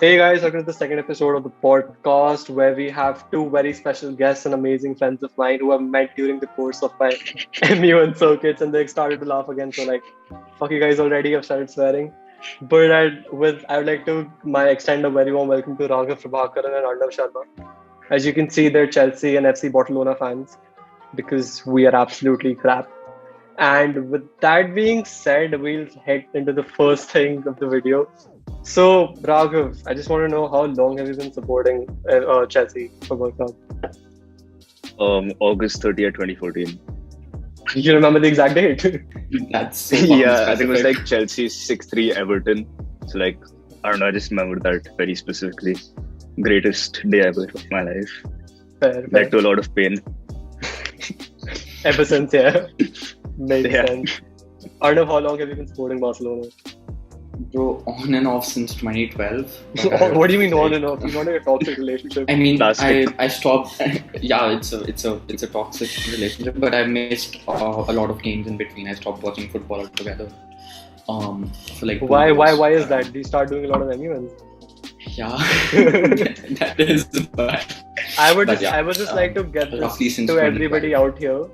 Hey guys, welcome to the second episode of the podcast where we have two very special guests and amazing friends of mine who I've met during the course of my MU1 circuits and they started to laugh again. So like, fuck you guys already, I've started swearing. But I would like to extend a very warm welcome to Raghav, Prabhakaran and Arnav Sharma. As you can see, they're Chelsea and FC Barcelona fans because we are absolutely crap. And with that being said, we'll head into the first thing of the video. So, Raghav, I just want to know how long have you been supporting Chelsea Football Club? August 30th, 2014. You remember the exact date? That's so Yeah, I think it was specific. like Chelsea 6-3 Everton. So like, I don't know, I just remember that very specifically. Greatest day ever of my life. Fair. Led to a lot of pain. Ever since, yeah. Makes Yeah. sense. Arnav, how long have you been supporting Barcelona? Bro, on and off since 2012. What do you mean on and off? You're not in a toxic relationship. I mean, Plastic. I stopped. Yeah, it's a toxic relationship, but I missed a lot of games in between. I stopped watching football altogether. For like 2 Why years. is that? Do you start doing a lot of MUNs? Yeah, that is bad. I would But yeah, just like to get this roughly since to everybody 2012. out here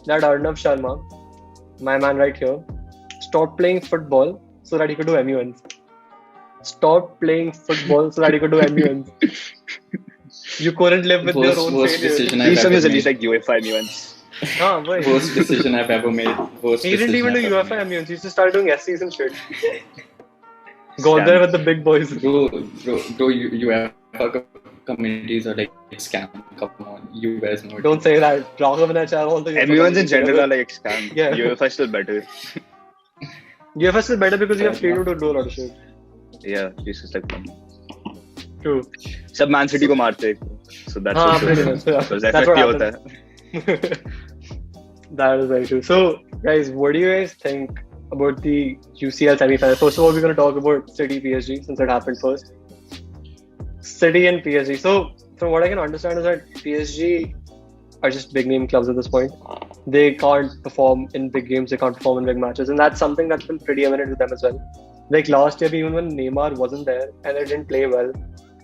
that Arnav Sharma, my man right here, stopped playing football so that he could do MUNs. Stop playing football so that he could do MUNs. You couldn't live with your own Worst failures. decision These I've some ever is at least made. like UEFA nuance. Huh, boy. Worst decision I've ever made. Worst He didn't even decision do I've ever UEFA made. MUNs. He used to start doing SCs and shit. Go there with the big boys. Bro, UEFA communities are like scam. Come on, you guys know it. Don't say that. Raghav and I are all the Everyone's in general are like scam. Yeah. UEFA is still better. UEFA is still better because you have freedom to do a lot of shit. Yeah, this is like fun. True. सब Man City को मारते हैं. So that's हाँ, also pretty much. Yeah. because That's what FFP होता happens. है. That is very true. So, guys, what do you guys think about the UCL semi-final? First of all, we're going to talk about City PSG since it happened first. City and PSG. So, from what I can understand is that PSG are just big name clubs at this point. They can't perform in big games. They can't perform in big matches, and that's something that's been pretty evident with them as well. Like last year, even when Neymar wasn't there and they didn't play well,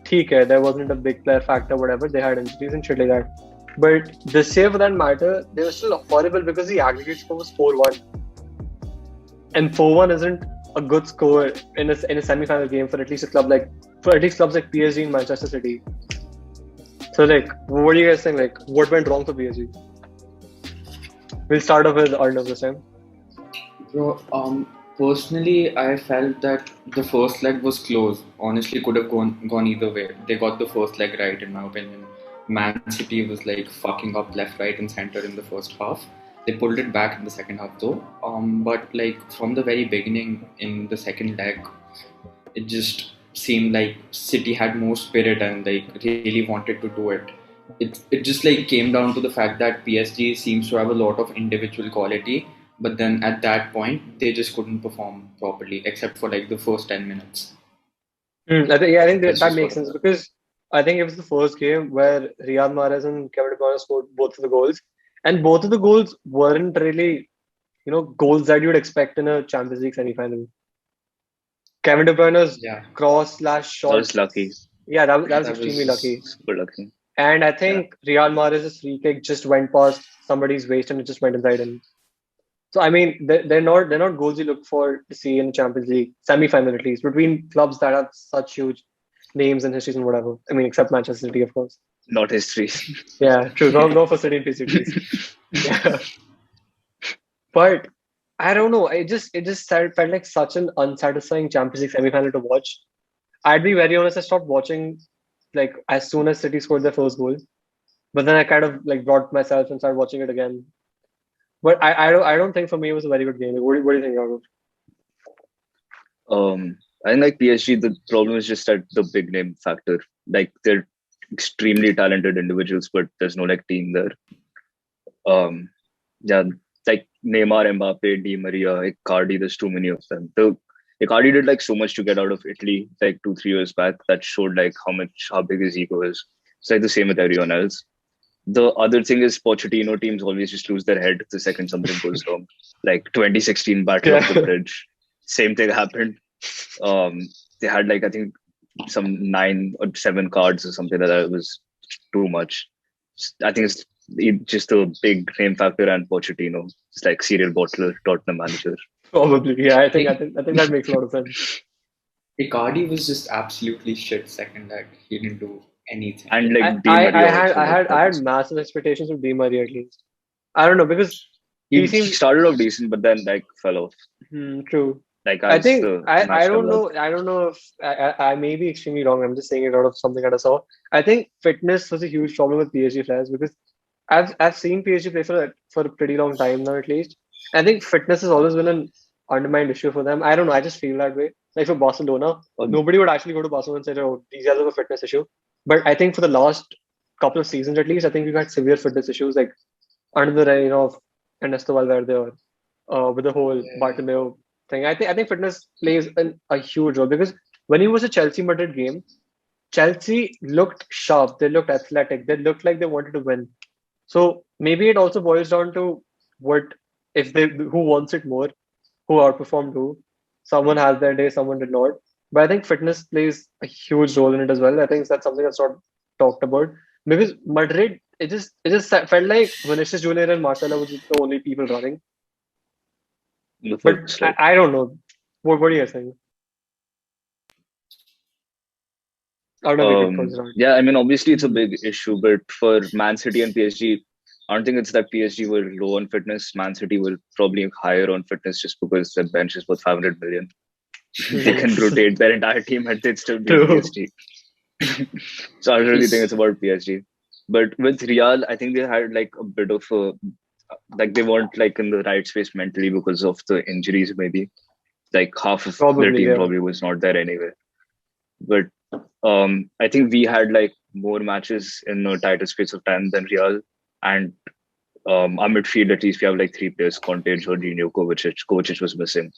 ठीक है, there wasn't a big player factor, whatever. They had injuries and shit like that. But this year, for that matter, they were still horrible because the aggregate score was 4-1. And 4-1 isn't a good score in a semi-final game for at least clubs like PSG and Manchester City. So like, what do you guys think? Like, what went wrong for PSG? We'll start off with Arnav this time. Bro, personally, I felt that the first leg was close. Honestly, could have gone either way. They got the first leg right, in my opinion. Man City was like fucking up left, right, and center in the first half. They pulled it back in the second half though. But like from the very beginning in the second leg, it just seemed like City had more spirit and like really wanted to do it. It just like came down to the fact that PSG seems to have a lot of individual quality, but then at that point they just couldn't perform properly except for like the first 10 minutes. I think That's that just makes what it sense was. because I think it was the first game where Riyad Mahrez and Kevin De Bruyne scored both of the goals, and both of the goals weren't really, goals that you would expect in a Champions League semi-final. Kevin De Bruyne's Yeah, cross / I shot, was lucky. yeah, that was that extremely was lucky. Super lucky. And I think Riyad Mahrez's free kick just went past somebody's waist and it just went inside him. So I mean, they're not goals you look for to see in the Champions League semi-final at least between clubs that have such huge names and histories and whatever. I mean, except Manchester City, of course. Not history. Yeah, true. No for City and PSG, please. Yeah, but I don't know. Felt like such an unsatisfying Champions League semi-final to watch. I'd be very honest. I stopped watching like as soon as City scored their first goal, but then I kind of like brought myself and started watching it again. But I don't think for me it was a very good game. Like, what do you think, Raghav? I think like PSG, the problem is just that the big name factor. Like they're extremely talented individuals, but there's no like team there. Yeah, like Neymar, Mbappe, Di Maria, Icardi. There's too many of them. The Icardi did like so much to get out of Italy like 2-3 years back that showed like how big his ego is. It's like the same with everyone else. The other thing is Pochettino teams always just lose their head the second something goes wrong. Like 2016 Battle of the Bridge, same thing happened. They had like I think some 9 or 7 cards or something like that was too much. I think it's just a big name factor and Pochettino. It's like serial bottler, Tottenham manager. Probably, yeah. Like, I think that makes a lot of sense. Icardi was just absolutely shit second leg. He didn't do anything. And like Di Maria also. I had massive expectations of Di Maria at least. I don't know because he he seems started off decent, but then like fell off. true. Like I as think the match I don't developed. know. I don't know if I may be extremely wrong. I'm just saying it out of something that I saw. I think fitness was a huge problem with PSG players because I've seen PSG play for a pretty long time now at least. I think fitness has always been an undermined issue for them. I don't know. I just feel that way. Like for Barcelona, Um, nobody would actually go to Barcelona and say, "Oh, these guys have a fitness issue." But I think for the last couple of seasons at least, I think we've had severe fitness issues like under the reign of Ernesto Valverde or with the whole Bartomeu thing. I think fitness plays a huge role because when he was a Chelsea Madrid game, Chelsea looked sharp. They looked athletic. They looked like they wanted to win. So maybe it also boils down to what if they who wants it more, who outperformed who. Someone has their day, someone did not. But I think fitness plays a huge role in it as well. I think that's something that's not talked about because Madrid, it just felt like Vinicius Junior and Marcelo was the only people running. the But first leg. I don't know. What are you saying? I don't know if you could close it out. Yeah, I mean, obviously it's a big issue, but for Man City and PSG, I don't think it's that PSG were low on fitness. Man City were probably higher on fitness just because their bench is worth 500 million. They can rotate their entire team and they'd still beat True. PSG. So I don't really think it's about PSG. But with Real, I think they had like a bit of a like they weren't like in the right space mentally because of the injuries, maybe. Like half of their Probably, team yeah. probably was not there anyway. But I think we had like more matches in a tighter space of time than Real. And our midfield, at least we have like 3 players, Conte, Jorginho, Kovacic. Kovacic was missing.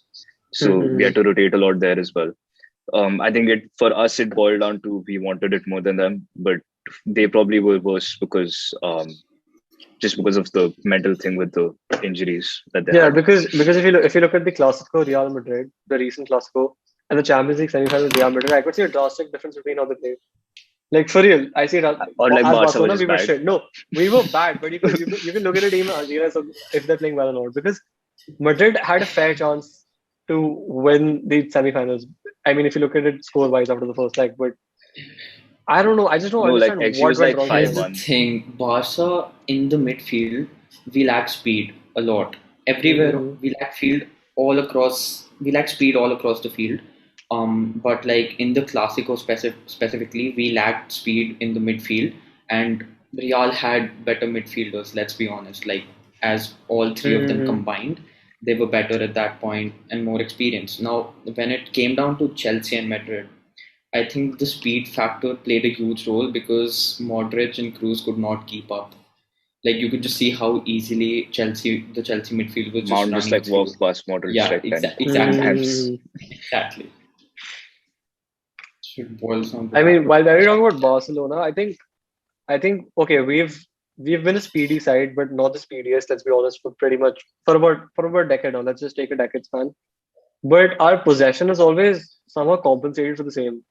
So we had to rotate a lot there as well. I think for us it boiled down to we wanted it more than them, but they probably were worse because just because of the mental thing with the injuries that they Yeah, had. because if you look at the Clásico Real Madrid, the recent Clásico, and the Champions League semi-final Real Madrid, I could see a drastic difference between how they played. Like for real, I see it as Or like Barca Barcelona, was we were bad. shit. No, we were bad, but you can look at a team and realize if they're playing well or not. Because Madrid had a fair chance to win the semi-finals. I mean, if you look at it score-wise after the first leg, but I don't know. I just don't No, like understand XG what was went like wrong for Here's them. the 5-1. thing, Barca in the midfield, we lack speed a lot. Everywhere Mhm. we lack speed all across the field. But like in the Clásico specifically, we lacked speed in the midfield, and Real had better midfielders. Let's be honest. Like as all three of them Mhm. combined, they were better at that point and more experienced. Now, when it came down to Chelsea and Madrid, I think the speed factor played a huge role because Modric and Cruz could not keep up. Like you could just see how easily the Chelsea midfield was just Mount just running like through. walked past Modric Yeah, like 10 exactly, times. Mhm. exactly. Should boil down to I that. mean, while we're talking about Barcelona, I think okay, we've been a speedy side, but not the speediest. Let's be honest, for pretty much for about a decade now. Let's just take a decade span. But our possession is always somehow compensated for the same.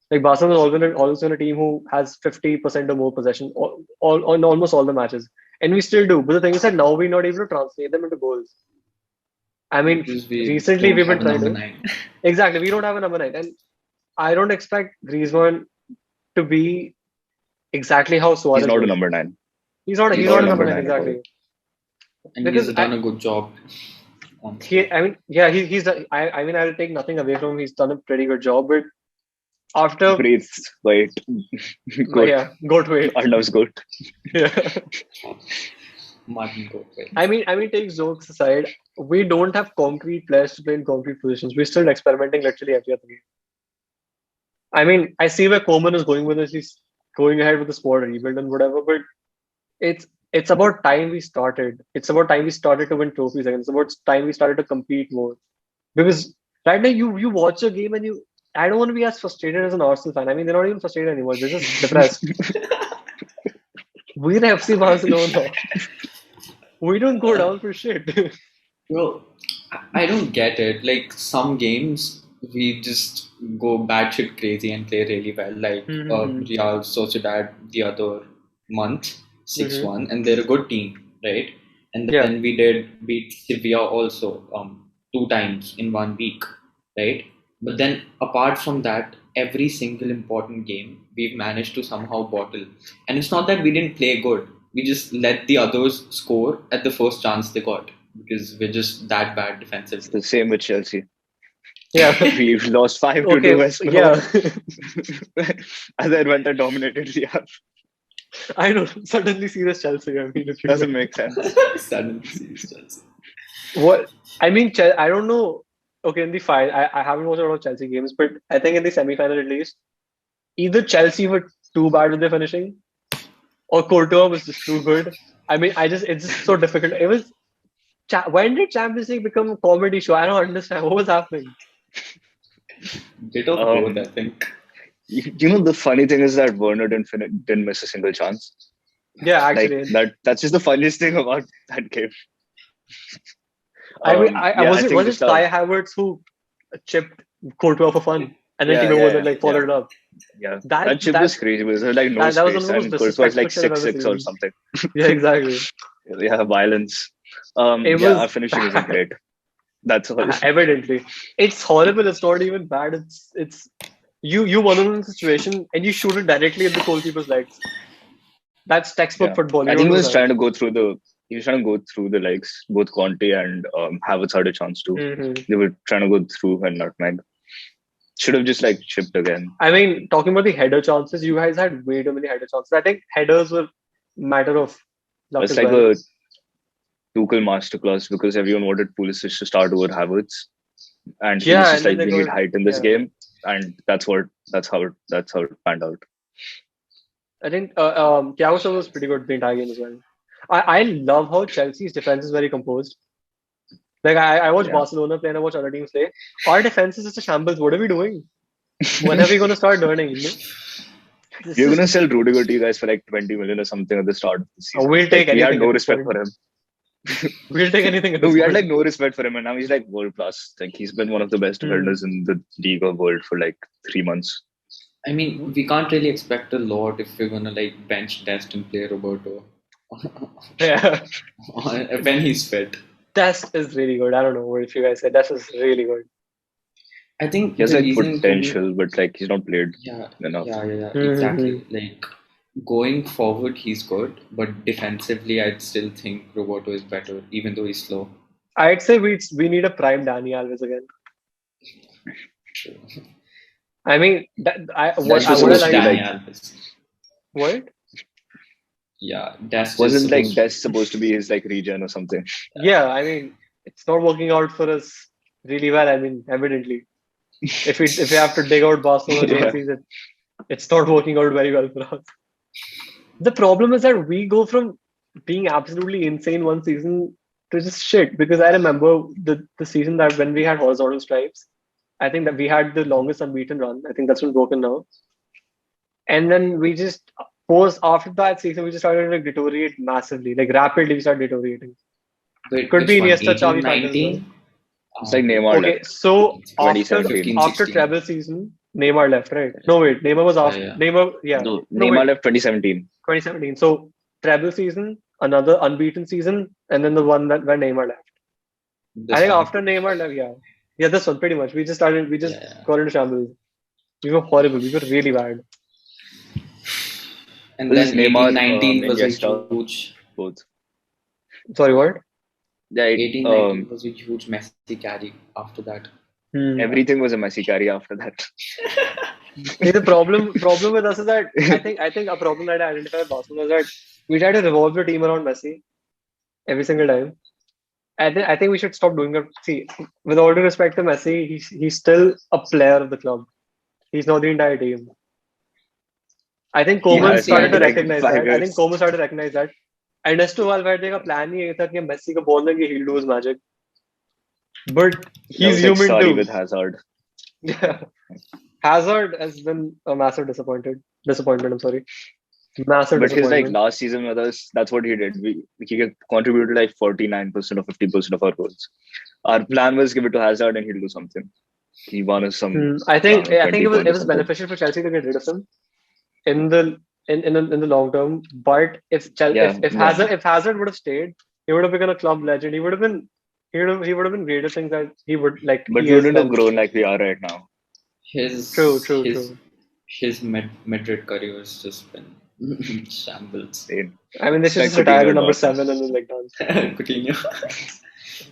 Like Barcelona is always been a team who has 50% or more possession on almost all the matches, and we still do. But the thing is that now we're not able to translate them into goals. I mean, Because we recently don't we've have been a trying number to. 9. Exactly, we don't have a number 9, and I don't expect Griezmann to be exactly how He's Suarez not a was. number 9. He's He's Not not a a number number nine 9 at all. exactly And he has because done a good job, honestly. I mean yeah he's done, I mean I'll take nothing away from him. He's done a pretty good job, but after Breathes, wait, goat. yeah go to it Arnav's goat. yeah Martin Goldway. I mean take jokes aside, we don't have concrete players to play in concrete positions. We're still experimenting literally every other game. I mean I see where Coleman is going with this. He's going ahead with the squad rebuild and whatever, but it's it's about time we started. It's about time we started to win trophies again. It's about time we started to compete more. Because right now you watch a game and you I don't want to be as frustrated as an Arsenal fan. I mean they're not even frustrated anymore. They're just depressed. We're FC Barcelona. We don't go down for shit. Bro, I don't get it. Like some games, we just go batshit crazy and play really well. Like Mm-hmm. Real Sociedad the other month, 6-1, Mm-hmm. and they're a good team, right? And Yeah. then we did beat Sevilla also 2 times in 1 week, right? But then apart from that, every single important game we've managed to somehow bottle. And it's not that we didn't play good. We just let the others score at the first chance they got because we're just that bad It's defensively. the same with Chelsea. Yeah. We've lost 5 to Okay. 2 West Brom. Yeah. And then went and dominated the app. I know. Suddenly serious Chelsea. I mean, if you Doesn't make sense. Suddenly serious Chelsea. what I mean, I don't know. Okay, in the final, I haven't watched a lot of Chelsea games, but I think in the semi-final at least, either Chelsea were too bad with their finishing, or Courtois was just too good. I mean, it's just so difficult. It was when did Champions League become a comedy show? I don't understand what was happening. Bit of both, I think. You know, the funny thing is that Werner didn't miss a single chance. Yeah, Like actually, that's just the funniest thing about that game. I mean, I Yeah, was I it think was it Kai Havertz who chipped Courtois for fun, and then Timo Werner like followed it up. yeah. That That chip was crazy because there was like no that was one of space the most and Courtois was disrespectful like shit I've ever 6'6" or seen. something. Yeah, exactly. Yeah, violence. It Yeah, our was finishing isn't bad. great. That's all. Evidently, it's horrible. It's not even bad. It's you one on one situation and you shoot it directly at the goalkeeper's legs. That's textbook Yeah, football. You I don't think he do was that. trying to go through the. He was trying to go through the legs. Both Conte and Havertz had a chance to. Mm-hmm. They were trying to go through and nutmeg. Should have just like chipped again. I mean, talking about the header chances, you guys had way too many header chances. I think headers were matter of luck It's as like well. a Tuchel masterclass because everyone wanted Pulisic to start over Havertz, and he was Yeah, just and then like, they "We need got height in this yeah. game," and that's how it panned out. I think Thiago Silva was pretty good the entire game as well. I love how Chelsea's defense is very composed. Like I watch Yeah, Barcelona play and I watch other teams play. Our defense is just a shambles. What are we doing? When are we going to start learning? You know? This we're is gonna sell Rudiger to you guys for like 20 million or something at the start of the season. we'll take Like we had anything no at this respect point. for him. We'll take anything at No, this we had point. like no respect for him, and now he's like world class. Like he's been one of the best defenders in the league or world for like 3 months. I mean, we can't really expect a lot if we're gonna like bench Dest and play Roberto Yeah, when he's fit. Dest is really good. I don't know if you guys said Dest is really good. I think He has the like reason to potential, but like he's not played yeah, enough. exactly. Like going forward, he's good, but defensively, I'd still think Roberto is better, even though he's slow. I'd say we need a prime Dani Alves again. True. I mean, That's I supposed would to like be like Alves. what? Yeah, Dest wasn't like supposed Dest supposed to be his like regen or something. Yeah, I mean, it's not working out for us really well. I mean, evidently, if we have to dig out Barcelona Yeah. jerseys, it's not working out very well for us. The problem is that we go from being absolutely insane one season to just shit. Because I remember the season that when we had horizontal stripes, I think that we had the longest unbeaten run. I think that's been broken now. And then we just post after that season, we just started to deteriorate massively, like rapidly. We started deteriorating. Wait, Could which be one? Iniesta, 18, Xavi factor as well. 19? It's like Neymar Okay, left. so 2017. after treble season, Neymar left, right? No, wait, Neymar was after Yeah. Neymar. Yeah, No, no, Neymar wait, left 2017. 2017. So treble season, another unbeaten season, and then the one that where Neymar left. This I think one. after Neymar left, yeah, this one pretty much. We just got into shambles. We were horrible. We were really bad. And This then is Neymar, 18-19 was a Iniesta. huge. Both. Sorry, what? Yeah, 18-19 was a huge Messi carry after that. Everything was a Messi carry after that. See, the problem with us is that I think a problem that I identify with Barcelona is that we try to revolve the team around Messi every single time. I think we should stop doing that. See, with all due respect to Messi, he's still a player of the club. He's not the entire team. I think Koeman started to recognize that. I think Koeman started to recognize that. Ernesto Valverde का plan ही ये था कि Messi को बोलने कि he'll do his magic. But he's human sorry too. with Hazard. Yeah. Hazard has been a massive disappointment. I'm sorry. Massive but his disappointment. like last season with us, that's what he did. He contributed like 49% or 50% of our goals. Our plan was give it to Hazard and he'll do something. He won us some. I think 20 it was points or something. beneficial for Chelsea to get rid of him in the long term. But if Hazard would have stayed, he would have become a club legend. He would have been greater things that he would like. But he we is wouldn't have now. grown like we are right now. True. His Madrid career has just been shambles. I mean, they should just retire the number 7 and then like done. Coutinho.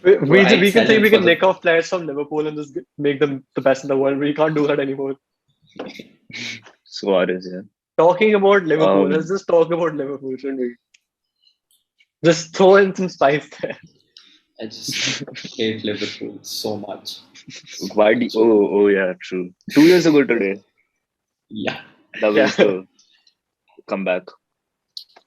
We can say we can nick off players from Liverpool and just make them the best in the world. We can't do that anymore. Suarez, yeah. Talking about Liverpool, let's just talk about Liverpool, shouldn't we? Just throw in some spice there. I just hate Liverpool so much. Why do oh yeah, true. 2 years ago today. Yeah. That was the comeback.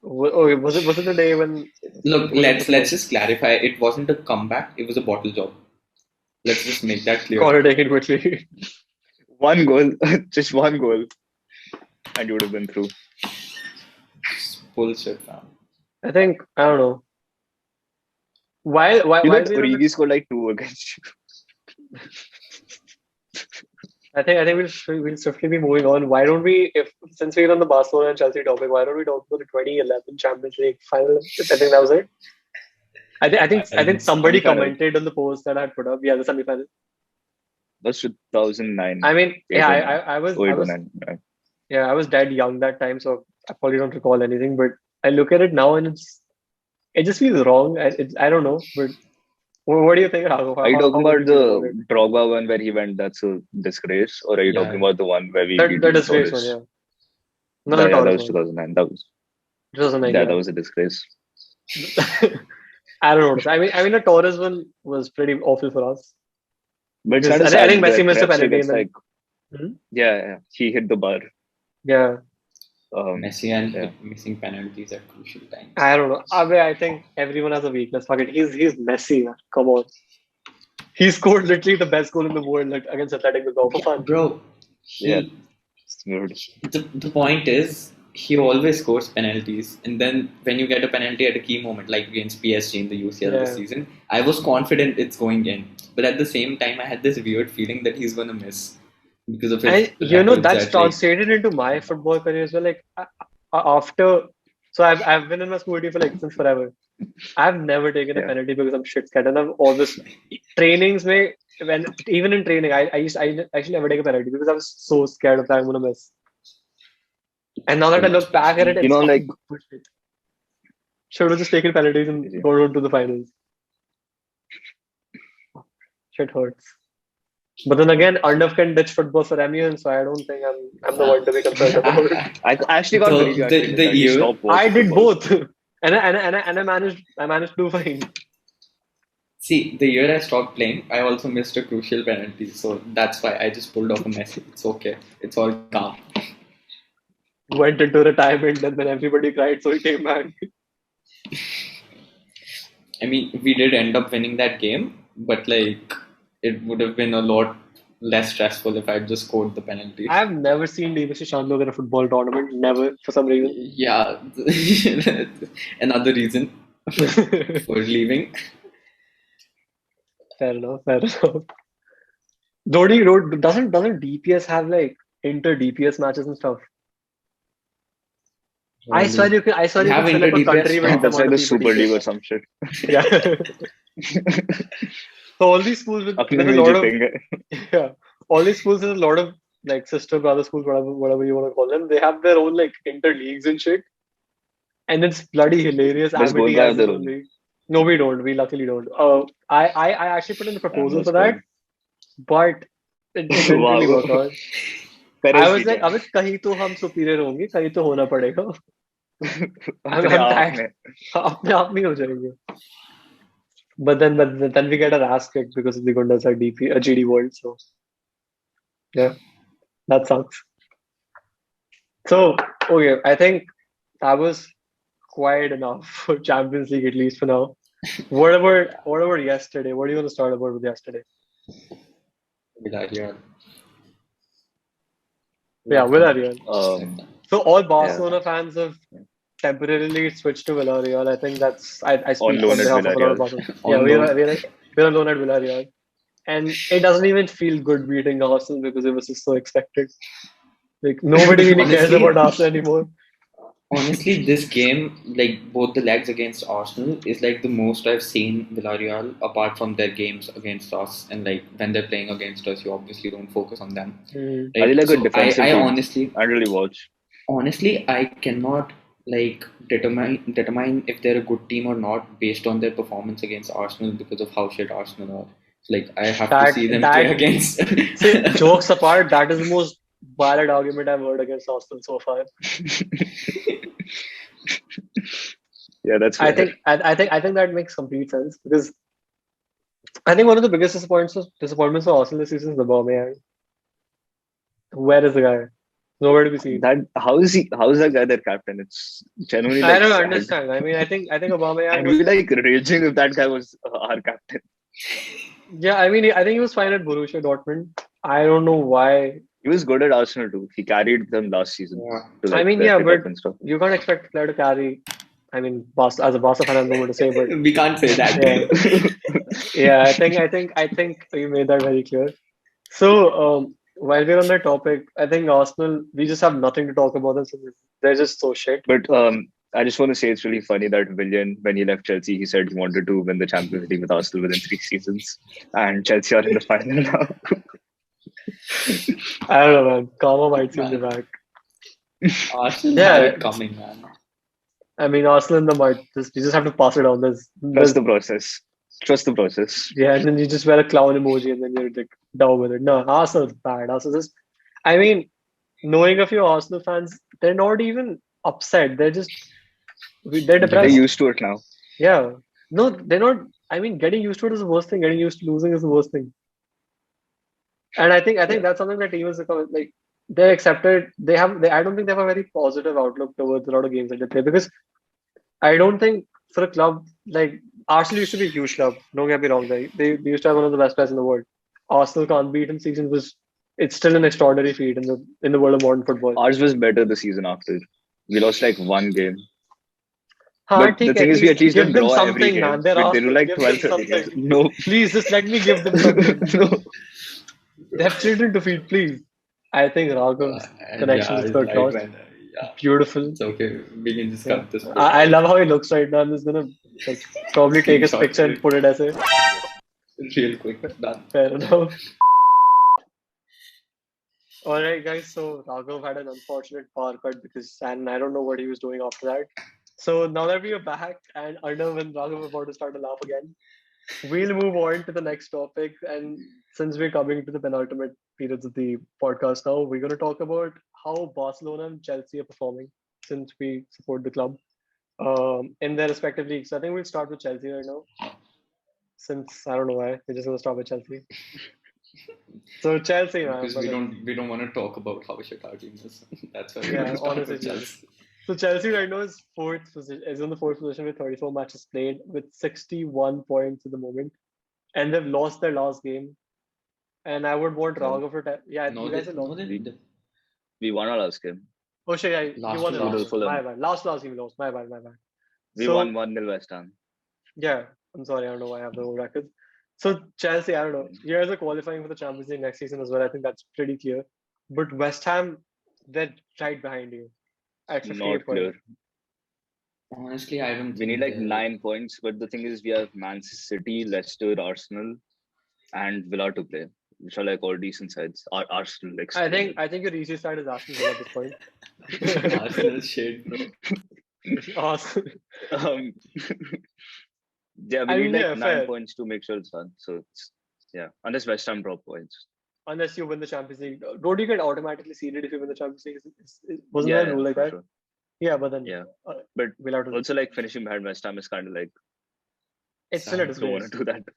Oh, was it the day when? Look, let's just clarify. It wasn't a comeback. It was a bottle job. Let's just make that clear. Or take it quickly. One goal, just one goal, and you would have been through. Bullshit, man. I think I don't know. Why Origi scored like 2 against you. I think we'll swiftly be moving on. Why don't we, since we're on the Barcelona and Chelsea topic, why don't we talk about the 2011 Champions League final? I think that was it. I think somebody commented on the post that I had put up. Yeah, the semi-final. That's 2009. I mean, I was dead young that time, so I probably don't recall anything. But I look at it now and it just feels wrong. I don't know, but. What do you think, Raghav? Are you talking about the Drogba one where he went, that's a disgrace? Or are you talking about the one where we beat the disgrace one, yeah. No, that was 2009. That was 2009. Yeah, that was a disgrace. I don't know. I mean, the Torres one was pretty awful for us. But I think Messi missed a penalty. Yeah, he hit the bar. Yeah. Messi and missing penalties at crucial times. I don't know. I think everyone has a weakness. Fuck it. He's Messi, man. Come on. He scored literally the best goal in the world, like against Athletic Bilbao for fun. Bro, the point is he always scores penalties, and then when you get a penalty at a key moment, like against PSG in the UCL this season, I was confident it's going in, but at the same time, I had this weird feeling that he's gonna miss. Because of it, that's translated into my football career as well. Like after, so I've been in my school team for like since forever. I've never taken a penalty because I'm shit scared, and I've always trainings even in training I actually never take a penalty because I was so scared of that I'm gonna miss. And now that I look back at it, it's like should have just taken penalties and gone on to the finals. Shit hurts. But then again, Arnav can ditch football for Amiens, so I don't think I'm the one to be concerned about. I actually got the year I did both, and I managed to do fine. See, the year I stopped playing, I also missed a crucial penalty, so that's why I just pulled off a Messi. It's okay, it's all calm. Went into retirement, and then everybody cried, so he came back. I mean, we did end up winning that game, but like. It would have been a lot less stressful if I just scored the penalty. I've never seen DBC Shambles in a football tournament. Never, for some reason. Yeah. Another reason for leaving. Fair enough. Doesn't DPS have like inter-DPS matches and stuff? I saw you can fill up a country with that's like the Super League or some shit. Yeah. So all these schools with all these schools with a lot of like sister brother schools, whatever you want to call them, they have their own like inter leagues and shit, and it's bloody hilarious. Amity has their own league. No, we don't. We luckily don't. I actually put in the proposal for that, but it didn't really work out. I was like, अब कहीं तो हम superior होंगे, कहीं तो होना पड़ेगा. अपने आप नहीं हो जाएंगे. But then we get our ass kicked because the Gundas are GD World. So yeah, that sucks. So okay, I think that was quite enough for Champions League, at least for now. What about yesterday? What do you want to start about with yesterday? Villarreal. Yeah, Villarreal. So all Barcelona fans have temporarily switched to Villarreal. I think that's I speak on behalf of a lot of Barcelona. Yeah, we're on loan at Villarreal. and it doesn't even feel good beating Arsenal because it was just so expected. Like nobody really cares Honestly, about Arsenal anymore. honestly, this game, like both the legs against Arsenal, is like the most I've seen Villarreal apart from their games against us. And like when they're playing against us, you obviously don't focus on them. Mm. Are they Right? like a So defensive I team? honestly, I don't really watch. I cannot like determine if they're a good team or not based on their performance against Arsenal because of how shit Arsenal are. Like I have to see them play That against. say jokes apart, that is the most valid argument I've heard against Arsenal so far. Yeah, that's I fair. think I think that makes complete sense because I think one of the biggest disappointments for Arsenal this season is the Aubameyang. Where is the guy? Nowhere to be seen. That how is he? How is that guy their captain? It's genuinely I like don't sad. understand. I mean, I think Aubameyang I'd was be like raging if that guy was our captain. yeah. I mean, I think he was fine at Borussia Dortmund. I don't know why. He was good at Arsenal too. He carried them last season Yeah. to I like mean, yeah, wrap it but up and stuff. you can't expect a player to carry. I mean, as a Barca fan, I don't know what to say, but We can't say that. yeah. I think you made that very clear. So, while we're on that topic, I think Arsenal, we just have nothing to talk about them. So they're just so shit. But I just want to say it's really funny that Willian, when he left Chelsea, he said he wanted to win the Champions League with Arsenal within 3 seasons, and Chelsea are in the final now. I don't know, man. Karma might seem the Man. back. Arsenal Yeah. have it coming, man. I mean, Arsenal in the mud. You just have to pass it on. Trust the process. Trust the process. Yeah, and then you just wear a clown emoji and then you're like down with it. No, Arsenal's bad. Arsenal just, I mean, knowing a few Arsenal fans, they're not even upset. They're They're depressed. used to it now. Yeah. No, they're not. I mean, getting used to it is the worst thing. Getting used to losing is the worst thing. And I think that's something that teams like they accepted. I don't think they have a very positive outlook towards a lot of games that they play because I don't think for a club like Arsenal used to be a huge club. Don't get me wrong. They used to have one of the best players in the world. Arsenal can't beat in seasons was it's still an extraordinary feat in the world of modern football. Ours was better the season after. We lost like one game. Haan, But the theek, thing is, we at least give don't them draw every something, game. man. They're They do Arsenal. like Give 12, them 30 games. something. No. Please, just let me give them something. No. They have children to feed, please. I think Raghav's connection Yeah, just it's got right, lost. man. Yeah, Beautiful. it's okay. We can just Yeah. cut this. I love how he looks right now. I'm just gonna like probably take his Screenshot picture and it. put it as a Real quick. Done. fair enough. Alright guys, so Raghav had an unfortunate power cut and I don't know what he was doing after that. So now that we are back and Arnav and Raghav are about to start to laugh again, we'll move on to the next topic. And since we're coming to the penultimate periods of the podcast now, we're going to talk about how Barcelona and Chelsea are performing since we support the club in their respective leagues. So I think we'll start with Chelsea right now. Since I don't know why, we're just going to start with Chelsea. So Chelsea, man. Because we don't want to talk about how shit our team is. That's why we Yeah, want to start honestly, with Chelsea. So Chelsea right now is in the fourth position with 34 matches played with 61 points at the moment, and they've lost their last game. And I would want No. Raghav for yeah, No, you guys have lost. We won our last game. Oh shit, yeah, Last you won the to last last. one. Fulham. My bad. Last game we lost. My bad. We So- won 1-0 West Ham. Yeah, I'm sorry, I don't know why I have the old records. So Chelsea, I don't know. You guys are qualifying for the Champions League next season as well. I think that's pretty clear. But West Ham, they're right behind you at 58 Not points. clear. Honestly, I don't We think need like they're- 9 points, but the thing is, we have Man City, Leicester, Arsenal, and Villa to play, which are like all decent sides. Arsenal, like, I think your easiest side is Arsenal at this point. Arsenal shit, bro. Awesome. um, yeah, we I need mean, like yeah, 9 fair. points to make sure it's done. So it's, yeah, unless West Ham drop points. Unless you win the Champions League, don't you get automatically seeded if you win the Champions League? Wasn't Yeah, there a rule like for that? sure. Yeah, but then Yeah. uh, But we'll have to. also, like finishing behind West Ham is kind of like It's still a Sad. don't want disgrace. to do that.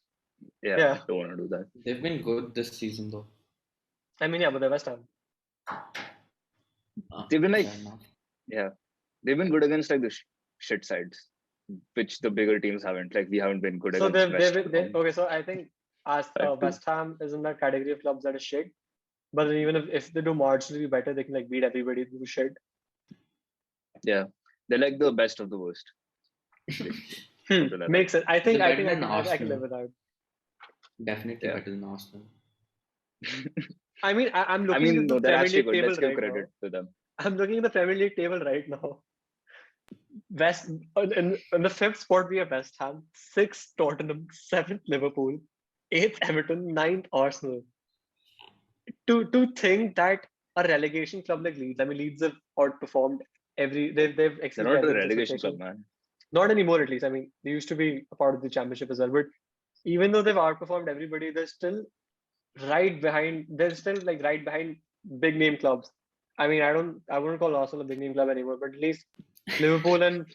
Yeah, Yeah. don't want to do that. They've been good this season, though. I mean, yeah, but they're West Ham. They've been like Fair enough. Yeah, they've been good against like the shit sides, which the bigger teams haven't. Like we haven't been good So against West Ham. okay. So I think as Fact. West Ham is in that category of clubs that is shit. But then even if they do marginally better, they can like beat everybody who's shit. Yeah, they're like the best of the worst. Something like that. Makes sense. I think They're I better can than I can Arsenal. live with that. Definitely Yeah. better than Arsenal. I mean, I'm I looking mean, at the no, they're Premier actually League good. table Let's give right credit now. to them. I'm looking at the Premier League table right now. West in the fifth spot we have West Ham, sixth Tottenham, seventh Liverpool, eighth Everton, ninth Arsenal. To think that a relegation club like Leeds, I mean Leeds have outperformed they've They're exceeded not a everyone's relegation club, expectations. man. Not anymore at least. I mean they used to be a part of the championship as well, but even though they've outperformed everybody, they're still right behind. They're still like right behind big name clubs. I mean, I wouldn't call Arsenal a big name club anymore, but at least Liverpool and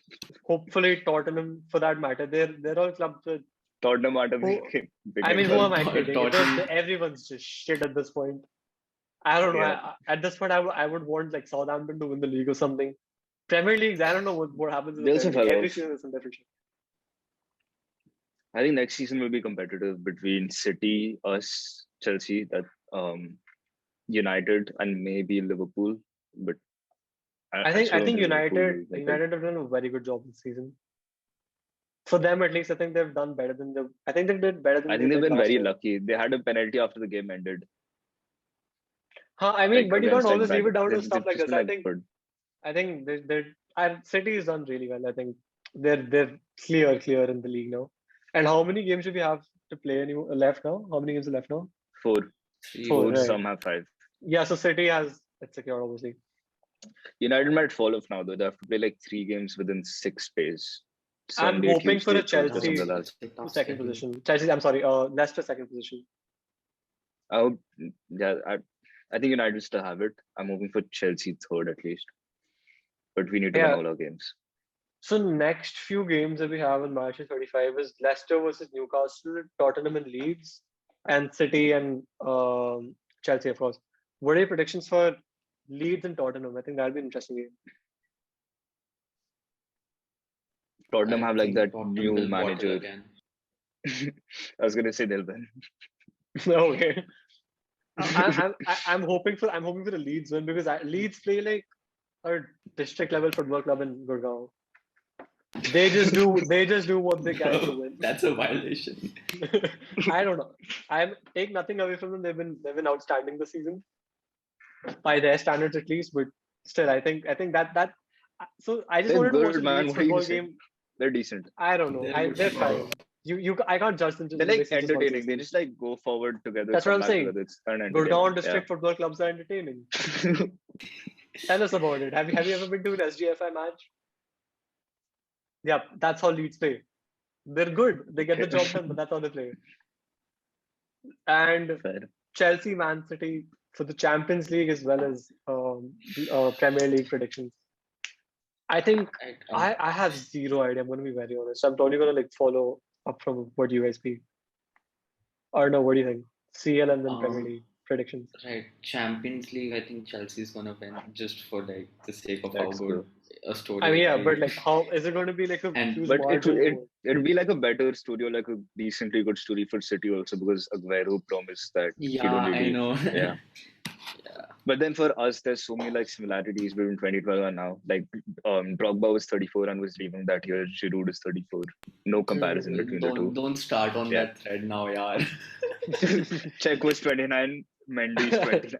hopefully Tottenham, for that matter, they're all clubs with Tottenham aren't a who. big I name mean, who club. am I kidding? Tottenham. Everyone's just shit at this point. I don't know. Yeah. At this point, I would want like Southampton to win the league or something. Premier Leagues, I don't know what happens in the They also Premier League. fell Every off. season is some different shit. I think next season will be competitive between City, us, Chelsea, that United, and maybe Liverpool. But I still I don't think think Liverpool will make it. United have done a very good job this season. For them, at least, I think they've done better than the. I think they did better than I they think they've did been last very year. lucky. They had a penalty after the game ended, Huh, I mean, like but you can't against like always leave it Ben. down to stuff They've like just this. been like good. I think City has done really well. I think they're clear in the league now. And how many games do we have to play left now? How many games are left now? Four, Three, Four, four. four. right? Some have five. Yeah, so City has it's secure, obviously. United might fall off now though. They have to play like 3 games within 6 days. I'm Sunday, hoping for Tuesday, a Thursday, something Chelsea like It's that. a tough second schedule. position. Chelsea, I'm sorry, Leicester second position. I hope, yeah, I think United still have it. I'm hoping for Chelsea third at least, but we need to win Yeah. all our games. So next few games that we have in March 35 is Leicester versus Newcastle, Tottenham and Leeds, and City and Chelsea, of course. What are your predictions for Leeds and Tottenham? I think that'll be an interesting game. Tottenham I have like think that Tottenham new will bottle manager. again. I was gonna say they'll win. Okay. I'm hoping for the Leeds win because Leeds play like a district level football club in Gurgaon. They just do what they can to win. That's a violation. I don't know. I take nothing away from them. They've been outstanding this season by their standards at least. But still, I think that. So I just They're wanted to watch a good, man. Leeds What are you football saying? game. They're decent. I don't know. They're a good They're football. fine. I can't judge them They're just like based on just one entertaining. They season. just like go forward together, That's what come I'm back saying. together. It's Gurgaon entertaining. district football clubs are entertaining. Tell us about it. Have you ever been to an SGFI match? Yeah, that's how Leeds play. They're good. They get the Okay. job done, but that's how they play. And Fair. Chelsea, Man City for the Champions League as well as Premier League predictions. I think I have zero idea. I'm going to be very honest. I'm totally going to like follow up from what you guys speak. Or no, what do you think? CL and then Premier League predictions. Right, Champions League. I think Chelsea's gonna win just for like the sake of how Let's good go. a story. I mean, yeah, will but be. like, how is it going to be like a And- huge But margin? it'd be like a better story or like a decently good story for City also because Aguero promised that he yeah, don't really I know. yeah. But then for us, there's so many like similarities between 2012 and now. Like Drogba was 34 and was leaving that year. Giroud is 34. No comparison between the two. Don't start on Yeah. that thread now, yaar. Czech was 29. Mendy's 29.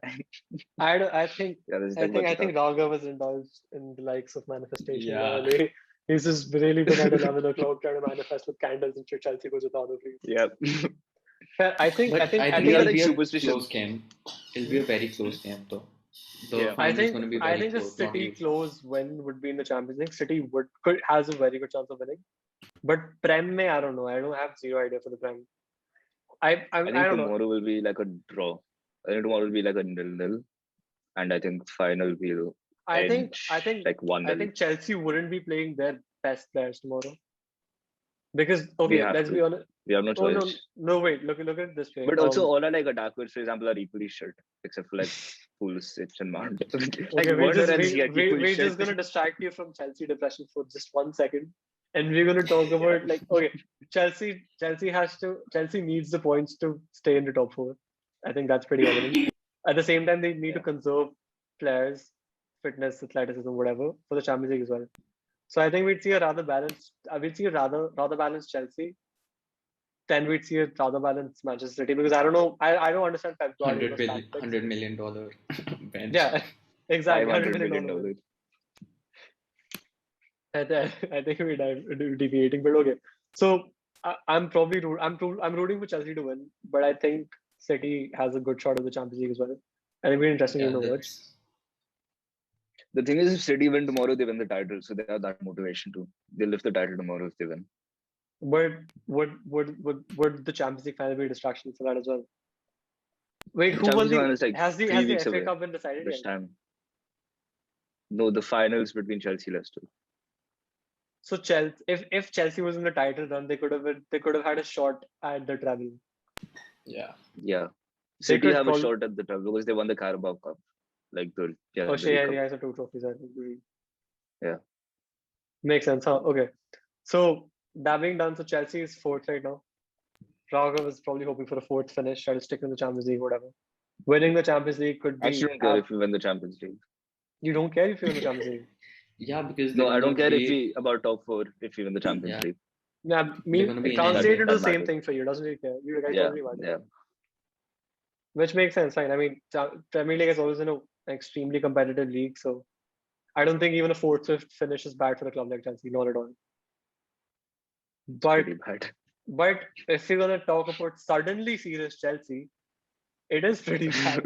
I think Yeah, this is I like think what's I it think up? Raghav was indulged in the likes of manifestation. Yeah. He's just really been at 11 o'clock trying to manifest with candles and shit. Chelsea goes without please. Yeah. I think But I think I I think these are it'll think like be a superstitions. close game. It'll be a very close game, though. The Yeah. I final is going to be think I very think a close. Not City even. close win would be in the Champions League. City has a very good chance of winning. But Prem may I don't know. I don't have zero idea for the Prem. I think don't know. tomorrow will be like a draw. I think tomorrow will be like a 0-0. And I think final will I think like 1-0. I think Chelsea wouldn't be playing their best players tomorrow. Because We okay, have let's to. be honest. We have no Oh choice. no, wait, look at it this way. But also all our like attackers, for example, are equally shit. Except for like Pulisic and Mount. Like okay, Werner and Ziyech equally we're shit. just gonna distract you from Chelsea depression for just 1 second. And we're gonna talk about like okay, Chelsea needs the points to stay in the top four. I think that's pretty evident. At the same time, they need to conserve players, fitness, athleticism, whatever, for the Champions League as well. So I think we'd see a rather balanced Chelsea then we'd see a rather balanced Manchester City because I don't know. I don't understand Pep Guardiola's tactics. $100 million bench. Yeah, exactly. $100 $500 million. million. I think we're deviating, but okay. So I'm probably I'm rooting for Chelsea to win, but I think City has a good shot at the Champions League as well. And it'll be interesting Yeah, to know which. The thing is, if City win tomorrow, they win the title, so they have that motivation too. They lift the title tomorrow if they win. But would the Champions League final be a distraction for that as well? Wait, who won Champions League final is like has the 3 weeks FA away. Cup been decided This yet? time. No, the finals between Chelsea and Leicester. So Chelsea, if Chelsea was in the title run, they could have had a shot at the treble. Yeah. Yeah. They City could have a probably- shot at the treble because they won the Carabao Cup. Like the Oh, the League Cup. yeah, so 2 trophies. I think. Yeah. Makes sense. Huh? Okay. So that being done, so Chelsea is 4th right now. Raghav is probably hoping for a 4th finish. Try to stick in the Champions League, whatever. Winning the Champions League could be. I actually don't care if we win the Champions League. You don't care if you win the Champions League. Yeah, because No, they're I don't gonna care be- if we about top 4 if we win the Champions Yeah. League. Yeah, They're gonna be it in translates England. into the That same matters. thing for you. Doesn't really care. You guys Yeah, don't really matter. yeah. Which makes sense, fine. I mean, Premier League is always an extremely competitive league, so I don't think even a 4th, 5th finish is bad for a club like Chelsea, not at all. But Pretty bad. but if you're gonna talk about suddenly serious Chelsea, it is pretty bad.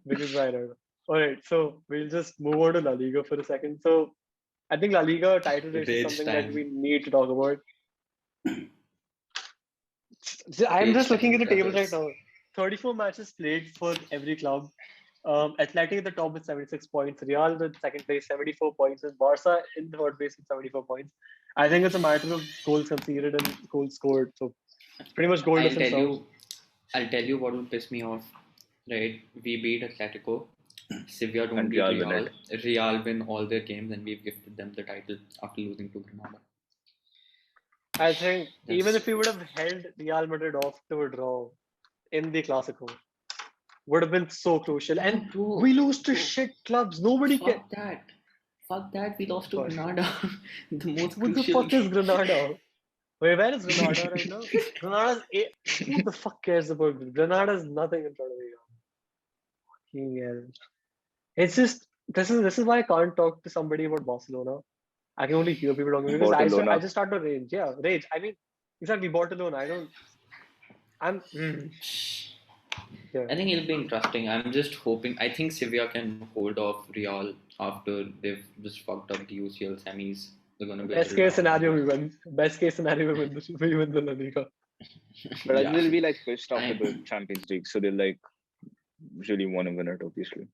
Which is why I don't know. Alright, so we'll just move on to La Liga for a second. So I think La Liga title race is Rage something time. that we need to talk about. I'm Rage just looking at the time, table right brothers. now. 34 matches played for every club. Athletic at the top with 76 points. Real in second place, 74 points. And Barca in third place with 74 points. I think it's a matter of goals conceded and goals scored. So pretty much goal difference. I'll tell you what will piss me off. Right, we beat Atletico. Sevilla don't And beat Real win Real. Real win all their games, and we've gifted them the title after losing to Granada. I think even That's- if we would have held Real Madrid off to a draw in the Clasico, would have been so crucial. And Bro, we lose to shit clubs. Nobody can. Fuck that. We lost to Gosh. Granada. The most What the crucial. fuck is Granada? Wait, where is Granada right now? Granada's who the fuck cares about Granada's nothing in front of me. Fucking hell. It's just this is why I can't talk to somebody about Barcelona. I can only hear people talking because Barcelona. I just start to rage. Yeah, rage. I mean, exactly Barcelona. I'm yeah. I think it'll be interesting. I'm just hoping. I think Sevilla can hold off Real after they've just fucked up the UCL semis. They're gonna be. Best case scenario, we win. Best case scenario, we win the La Liga. But I Yeah. think they'll be like pissed after I- the Champions League, so they'll like really want to win it, obviously.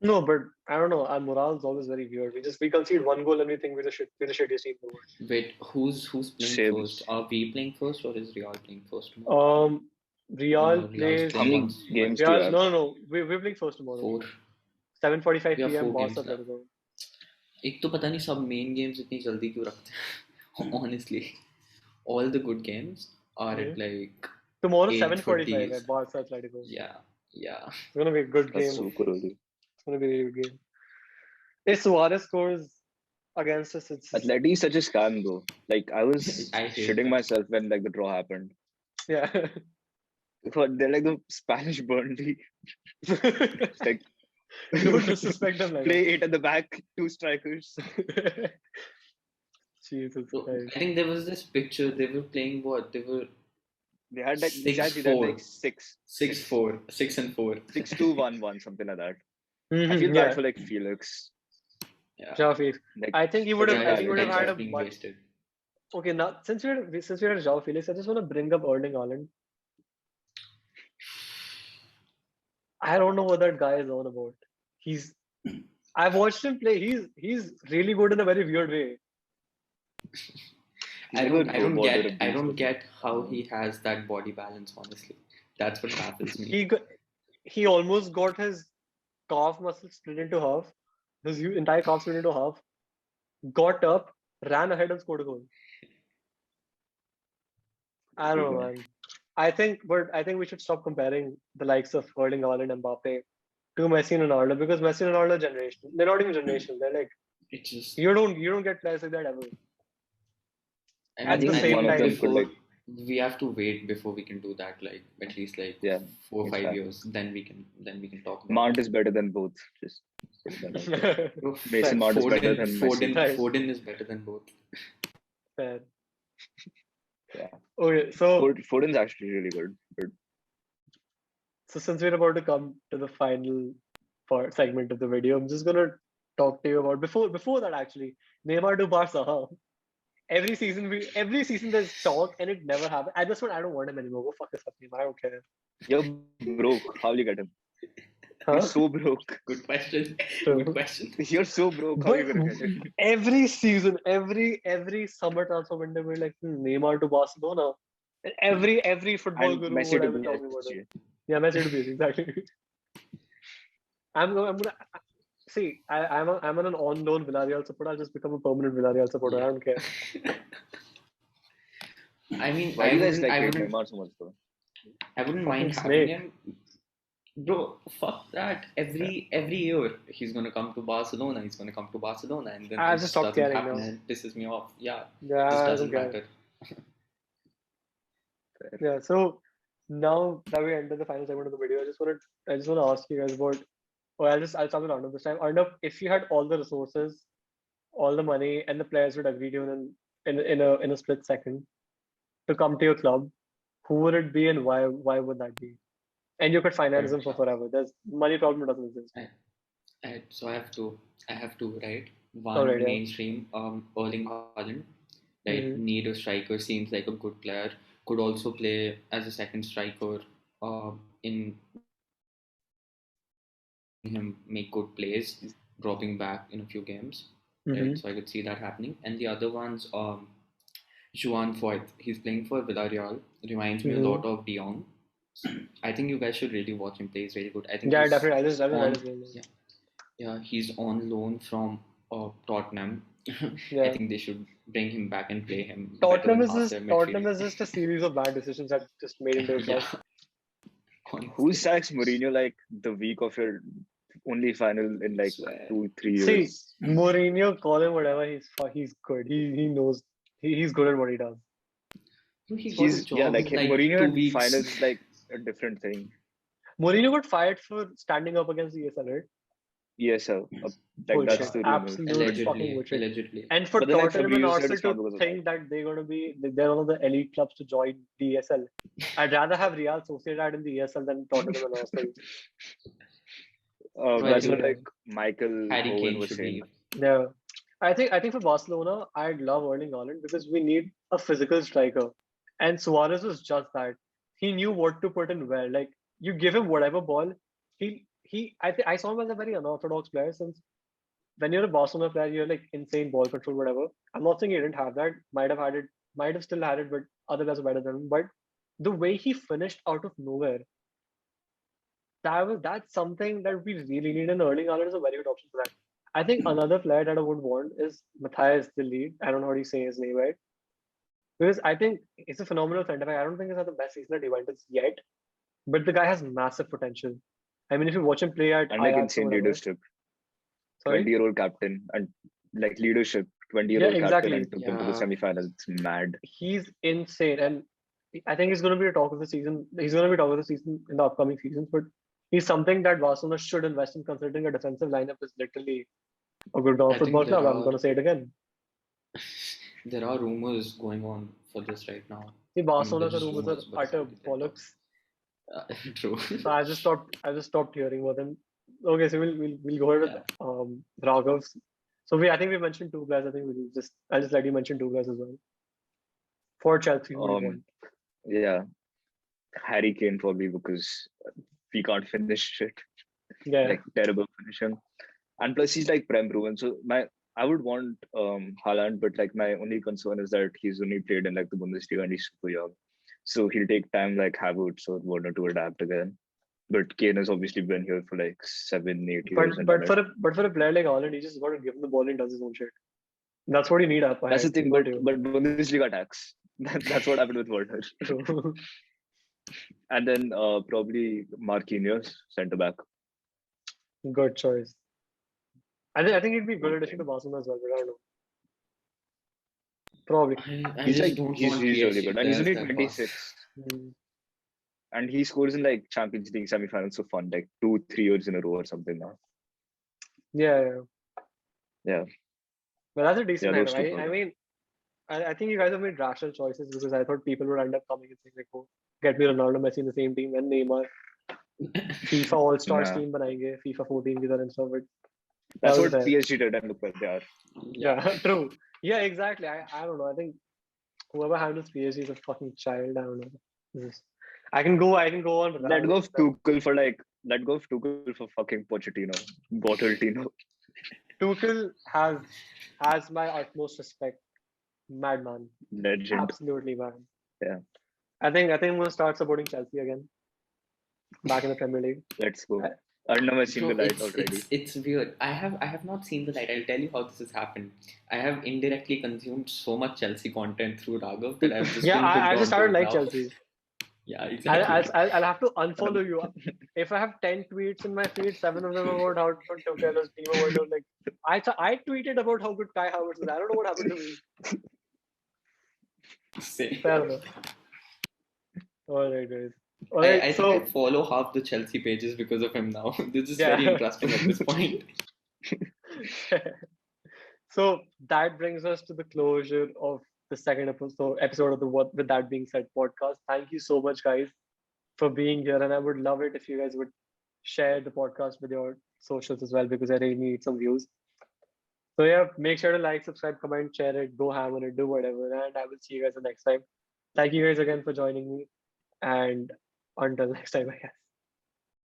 No, but I don't know. Our morale is always very weird. We concede one goal and we think we're the shittiest team in the world. Wait, who's playing Shambles. first? Are we playing first or is Real playing first tomorrow? Real No, Real's plays. How playing many once. games do you Real, have? no. We're playing first tomorrow. 4. 7:45 We have p.m. 4 Barca games plays. एक तो पता नहीं सब main games इतनी जल्दी क्यों रखते हैं honestly all the good games are at like Tomorrow 8 7:45 for at Barca Atletico. yeah It's gonna be a good That's game. super early. It's gonna be a really good game. If Suarez scores against us, it's Atleti is such a scam though. Like I was I hate shitting that. myself when like the draw happened. yeah. But they're like the Spanish Burnley. Like Don't disrespect them like play 8 at the back, 2 strikers. that. Jesus so, Christ. I think there was this picture they were playing what they were They had like 6-4. exactly that like 6 6 and 4 6-2-1-1, something like that. I Mhm, feel yeah. bad for like Felix. yeah Joao Like I think he would have. Yeah, I think he would have had a being much. wasted. Okay, now since we had Joao Felix, I just want to bring up Erling Haaland. I don't know what that guy is on about. I've watched him play. He's really good in a very weird way. I Never don't go get bother I abuse don't him. get how he has that body balance honestly that's what baffles me He almost got his calf muscle split into half. His entire calf split into half. Got up, ran ahead and scored a goal. I don't know, man. I think we should stop comparing the likes of Erling Haaland and Mbappe to Messi and Ronaldo because Messi and Ronaldo are generational. They're not even generational. They're like it's just you don't get players like that ever. I At mean, the I same think time- one of them could before like we have to wait before we can do that. Like at least like Yeah, 4 or it's 5 fair. years. Then we can talk about Mount it. is better than both. Just putting that out there. Bro, Mason Mount is better Foden, than Foden, Messi. Right. Foden is better than both. Fair. Yeah, Okay, so Foden's actually really good. But since we're about to come to the final part segment of the video, I'm just gonna talk to you about before that actually. Neymar to Barca, huh? Every season there's talk and it never happens. At this point, I don't want him anymore. Go fuck yourself, Neymar. I don't care. you're broke. How will you get him? You're Huh? so broke. Good question. True. Good question. You're so broke. How are But you gonna get him? every season, every summer transfer window, we're like Neymar to Barcelona. And every football And guru Messi would to have been talking about it. PSG. Yeah, Messi to PSG, exactly. I'm gonna see. I'm an on loan Villarreal supporter. I'll just become a permanent Villarreal supporter. I don't care. I mean, Why do you guys like I hate wouldn't, Neymar so much though? I wouldn't Fucking mind snake. having him. Bro, fuck that. Every year he's gonna come to Barcelona. He's gonna come to Barcelona, and then I it just just stopped doesn't caring happen, now. and it pisses me off. Yeah, Yeah, just I doesn't don't care. matter. Fair. Yeah. So now that we entered the final segment of the video, I just wanna ask you guys about. Or I'll start with Arnav this time. Arnav, if you had all the resources, all the money, and the players would agree to you in a split second to come to your club, who would it be and why would that be? And you could finance them for forever. There's money problem doesn't exist. So I have two, right? All One right, yeah. mainstream, Erling Haaland, right? Mhm. Need a striker, seems like a good player. Could also play as a second striker, in him make good plays, dropping back in a few games, right? Mhm. So I could see that happening. And the other one's Juan Foyth. He's playing for Villarreal. Reminds me a lot of De Jong. I think you guys should really watch him play. He's really good. I think Yeah, he's definitely. I just read on. his name. Yeah, he's on loan from Tottenham. I Yeah. think they should bring him back and play him better than half their Tottenham midfield. is just a series of bad decisions that just made into a Yeah, club. Who honestly, sacks Mourinho like the week of your only final in like swear. 2-3 See, years? Mourinho, call him whatever. He's good. He knows he's good at what he does. So he got a He's job like in like Mourinho 2 and weeks. finals is like a different thing. Mourinho got fired for standing up against the ESL, right? ESL, like Bullshit. that's the rumor. Absolute fucking bullshit. Allegedly. And for But then like from Tottenham and news said Arsenal it's not to because of think that they're one of the elite clubs to join the ESL. I'd rather have Real Sociedad in the ESL than Tottenham and Arsenal. So I That's what think like Michael Harry Owen Kane was should saying. leave. Yeah. I think for Barcelona, I'd love Erling Haaland because we need a physical striker. And Suarez was just that. He knew what to put in where. Like you give him whatever ball, I saw him as a very unorthodox player since when you're a Barcelona player, you're like insane ball control, whatever. I'm not saying he didn't have that. Might have had it, might have still had it, but other guys are better than him. But the way he finished out of nowhere, that's something that we really need, and Erling Haaland is a very good option for that. I think another player that I would want is Matthias the lead. I don't know how to say his name right. Because I think it's a phenomenal center back. I don't think he's had the best season at Juventus yet, but the guy has massive potential. I mean, if you watch him play at And like Ajax or insane whatever, leadership. sorry, 20-year-old captain and like leadership. 20 year yeah, old captain exactly. and took them to the Yeah. semi-finals. It's mad. He's insane, and I think he's going to be a talk of the season. He's going to be talk of the season in the upcoming seasons. But he's something that Barcelona should invest in, considering a defensive lineup is literally a good I think football club. I'm going to say it again. there are rumors going on for this right now. See, Barcelona there's rumors rumors, are but it's utter not like bollocks. True. So I just stopped hearing about them. Okay, so we'll go ahead with Raghav's. So I think we mentioned two guys. I think I'll just let you mention two guys as well. For Chelsea, who do you want? Yeah, Harry Kane probably because we can't finish it. Yeah, Like terrible finishing, and plus he's like prem proven. So I would want Haaland, but like my only concern is that he's only played in like the Bundesliga and he's super young, so he'll take time like Havertz or Werner to adapt again. But Kane has obviously been here for like 7-8 years and but for a player like Haaland, he just got to give him the ball and does his own shit. That's what you need up that's the ahead. thing. But Bundesliga attacks. That's what happened with Werner. True. And then probably Marquinhos, centre back. Good choice. I think it'd be a good addition to Barcelona as well, but I don't know. Probably. I He's just like don't he's want he's really PSG good, and he's players only that fast. 26, Mm. and he scores in like Champions League semi-finals so fun, like 2-3 years in a row or something now. Yeah. Yeah, But that's a yeah, decent those lineup. two I probably. mean, I think you guys have made rational choices because I thought people would end up coming and saying like, "Oh, get me Ronaldo, Messi in the same team, and Neymar, FIFA All Stars Nah, team banayenge, FIFA 14 की तरह and stuff." But that that's was what there. PSG did, and look where they are. Yeah. Yeah, true. Yeah, exactly. I don't know. I think whoever handles PSG is a fucking child. I don't know. This is- I can go on Let go rants. of Tuchel for like, let go of Tuchel for fucking Pochettino, Bottletino. Tuchel has my utmost respect. Madman. Legend. Absolutely man. Yeah, I think I'm gonna start supporting Chelsea again. Back in the Premier League. let's go. I- Arnav has seen Bro, the light already. it's weird. I have not seen the light. I'll tell you how this has happened. I have indirectly consumed so much Chelsea content through Raghav that I've just Yeah, been hooked I just onto started it like now. Chelsea. Yeah, I'll, exactly. I'll, I'll I'll have to unfollow you. If I have 10 tweets in my feed, 7 of them about how Tuchel is team over. Like, I tweeted about how good Kai Havertz is. I don't know what happened to me. Same. Fair enough. All right, guys. All I, right, I think I so follow half the Chelsea pages because of him now. This is very yeah. interesting at this point. So that brings us to the closure of the second episode of the What With That Being Said podcast. Thank you so much, guys, for being here. And I would love it if you guys would share the podcast with your socials as well, because I really need some views. So yeah, make sure to like, subscribe, comment, share it, go ham on it, do whatever. And I will see you guys the next time. Thank you guys again for joining me. And until next time, I guess.